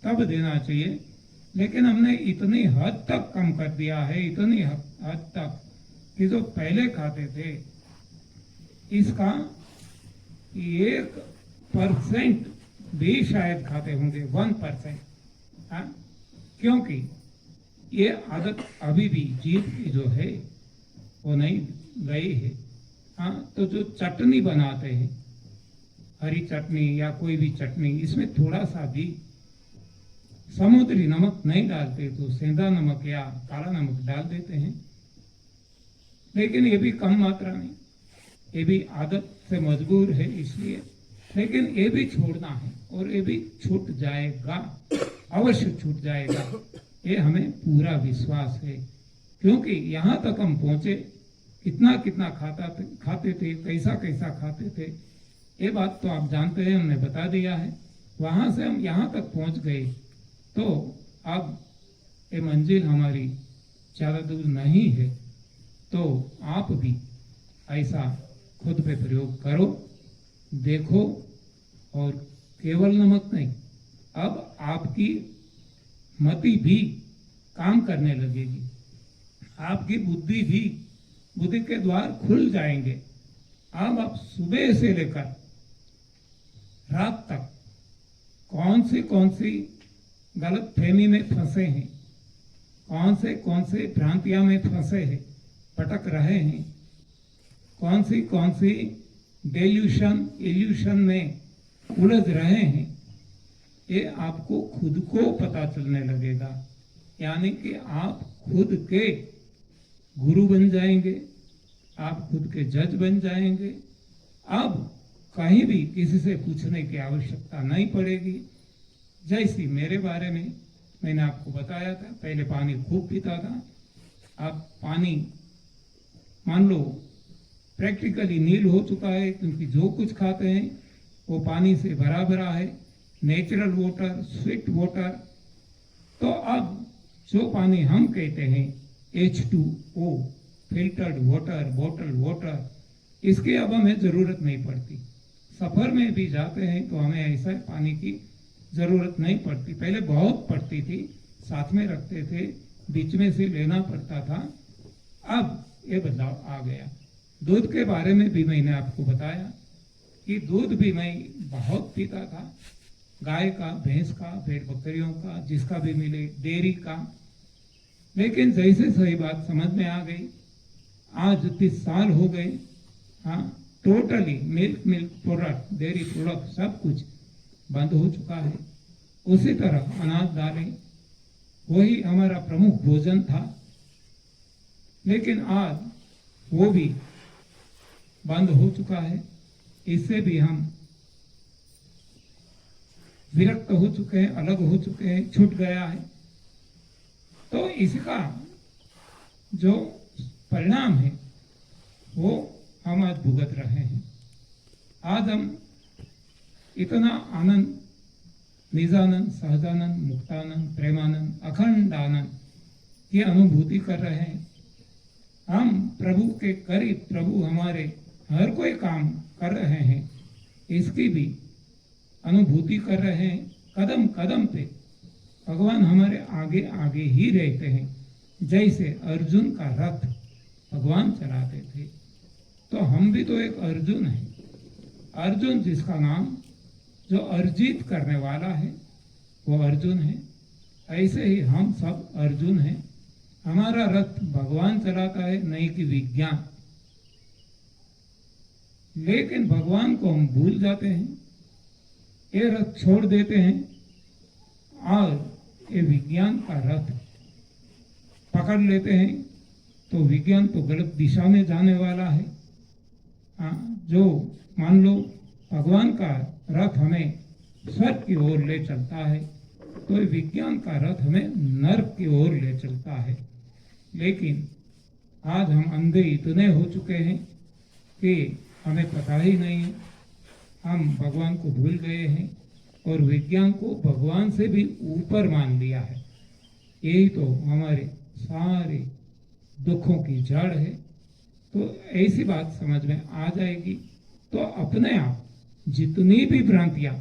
तब देना चाहिए। लेकिन हमने इतनी हद तक कम कर दिया है, इतनी हद तक कि जो पहले खाते थे इसका 1% भी शायद खाते होंगे, 1%। हाँ, क्योंकि ये आदत अभी भी जीभ की जो है वो नहीं गई है। हाँ, तो जो चटनी बनाते हैं, हरी चटनी या कोई भी चटनी, इसमें थोड़ा सा भी समुद्री नमक नहीं डालते तो सेंधा नमक या काला नमक डाल देते हैं। लेकिन ये भी कम मात्रा में, ये भी आदत से मजबूर है इसलिए। लेकिन ये भी छोड़ना है और ये भी छूट जाएगा, अवश्य छूट जाएगा, ये हमें पूरा विश्वास है। क्योंकि यहाँ तक हम पहुंचे, कितना कितना खाते थे, कैसा कैसा खाते थे, ये बात तो आप जानते हैं, हमने बता दिया है। वहां से हम यहाँ तक पहुंच गए, तो अब ये मंजिल हमारी ज्यादा दूर नहीं है। तो आप भी ऐसा खुद पे प्रयोग करो, देखो, और केवल नमक नहीं, अब आपकी मति भी काम करने लगेगी, आपकी बुद्धि के द्वार खुल जाएंगे। अब आप सुबह से लेकर रात तक कौन सी गलत फहमी में फंसे हैं, कौन से भ्रांतियां में फंसे हैं, भटक रहे हैं, कौन सी इल्यूशन में उलझ रहे हैं, ये आपको खुद को पता चलने लगेगा। यानी कि आप खुद के गुरु बन जाएंगे, आप खुद के जज बन जाएंगे। अब कहीं भी किसी से पूछने की आवश्यकता नहीं पड़ेगी। जैसी मेरे बारे में मैंने आपको बताया था, पहले पानी खूब पीता था, अब पानी मान लो प्रैक्टिकली नील हो चुका है, क्योंकि जो कुछ खाते हैं वो पानी से भरा भरा है, नेचुरल वाटर, स्वीट वाटर। तो अब जो पानी हम कहते हैं H2O, filtered water, bottle water, इसकी अब हमें जरूरत नहीं पड़ती। सफर में भी जाते हैं तो हमें ऐसा पानी की जरूरत नहीं पड़ती। पहले बहुत पड़ती थी, साथ में रखते थे, बीच में से लेना पड़ता था। अब ये बदलाव आ गया। दूध के बारे में भी मैंने आपको बताया कि दूध भी मैं बहुत पीता था, गाय का, भैंस का, भेड़ बकरियों का, जिसका भी मिले, डेयरी का। लेकिन जैसे सही बात समझ में आ गई, आज 30 साल हो गए, हाँ, totally milk product, dairy product सब कुछ बंद हो चुका है। उसी तरह अनाज दालें, वही हमारा प्रमुख भोजन था, लेकिन आज वो भी बंद हो चुका है। इससे भी हम विरक्त हो चुके हैं, अलग हो चुके हैं, छूट गया है। तो इसका जो परिणाम है वो हम आज भुगत रहे हैं। आज हम इतना आनंद, निजानंद, सहजानंद, मुक्तानंद, प्रेमानंद, अखंड आनंद की अनुभूति कर रहे हैं। हम प्रभु के करीब, प्रभु हमारे हर कोई काम कर रहे हैं, इसकी भी अनुभूति कर रहे हैं। कदम कदम पे भगवान हमारे आगे आगे ही रहते हैं। जैसे अर्जुन का रथ भगवान चलाते थे, तो हम भी तो एक अर्जुन हैं। अर्जुन जिसका नाम जो अर्जित करने वाला है वो अर्जुन है। ऐसे ही हम सब अर्जुन हैं। हमारा रथ भगवान चलाता है, नहीं कि विज्ञान। लेकिन भगवान को हम भूल जाते हैं, ये रथ छोड़ देते हैं और ये विज्ञान का रथ पकड़ लेते हैं। तो विज्ञान तो गलत दिशा में जाने वाला है। जो मान लो भगवान का रथ हमें स्वर्ग की ओर ले चलता है, तो विज्ञान का रथ हमें नर्क की ओर ले चलता है। लेकिन आज हम अंधे इतने हो चुके हैं कि हमें पता ही नहीं है। हम भगवान को भूल गए हैं और विज्ञान को भगवान से भी ऊपर मान लिया है। यही तो हमारे सारे दुखों की जड़ है। तो ऐसी बात समझ में आ जाएगी तो अपने आप जितनी भी भ्रांतियां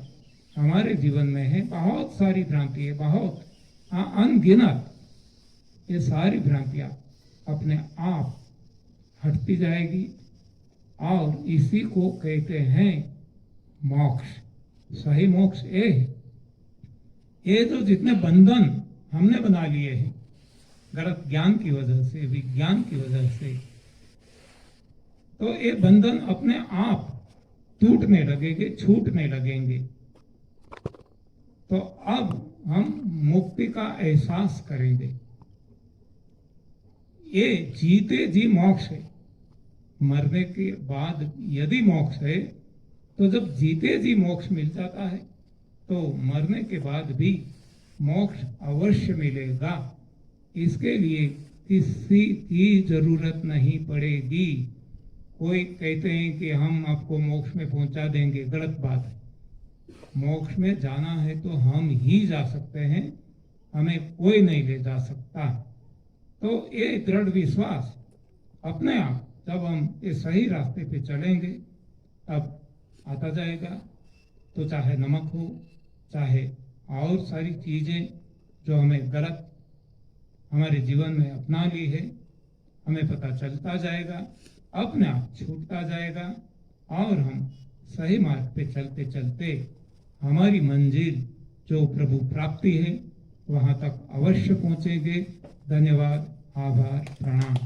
हमारे जीवन में है, बहुत सारी भ्रांति है, बहुत अनगिनत, ये सारी भ्रांतियां अपने आप हटती जाएगी। और इसी को कहते हैं मोक्ष। सही मोक्ष ये है। ये तो जितने बंधन हमने बना लिए हैं गलत ज्ञान की वजह से, विज्ञान की वजह से, तो ये बंधन अपने आप टूटने लगेंगे, छूटने लगेंगे। तो अब हम मुक्ति का एहसास करेंगे। ये जीते जी मोक्ष है। मरने के बाद यदि मोक्ष है, तो जब जीते जी मोक्ष मिल जाता है, तो मरने के बाद भी मोक्ष अवश्य मिलेगा। इसके लिए किसी की जरूरत नहीं पड़ेगी। कोई कहते हैं कि हम आपको मोक्ष में पहुंचा देंगे, गलत बात है। मोक्ष में जाना है तो हम ही जा सकते हैं, हमें कोई नहीं ले जा सकता। तो ये दृढ़ विश्वास अपने आप जब हम इस सही रास्ते पे चलेंगे तब आता जाएगा। तो चाहे नमक हो, चाहे और सारी चीजें जो हमें गलत हमारे जीवन में अपना ली है, हमें पता चलता जाएगा, अपने आप छूटता जाएगा और हम सही मार्ग पे चलते चलते हमारी मंजिल जो प्रभु प्राप्ति है वहां तक अवश्य पहुंचेंगे। धन्यवाद, आभार, प्रणाम।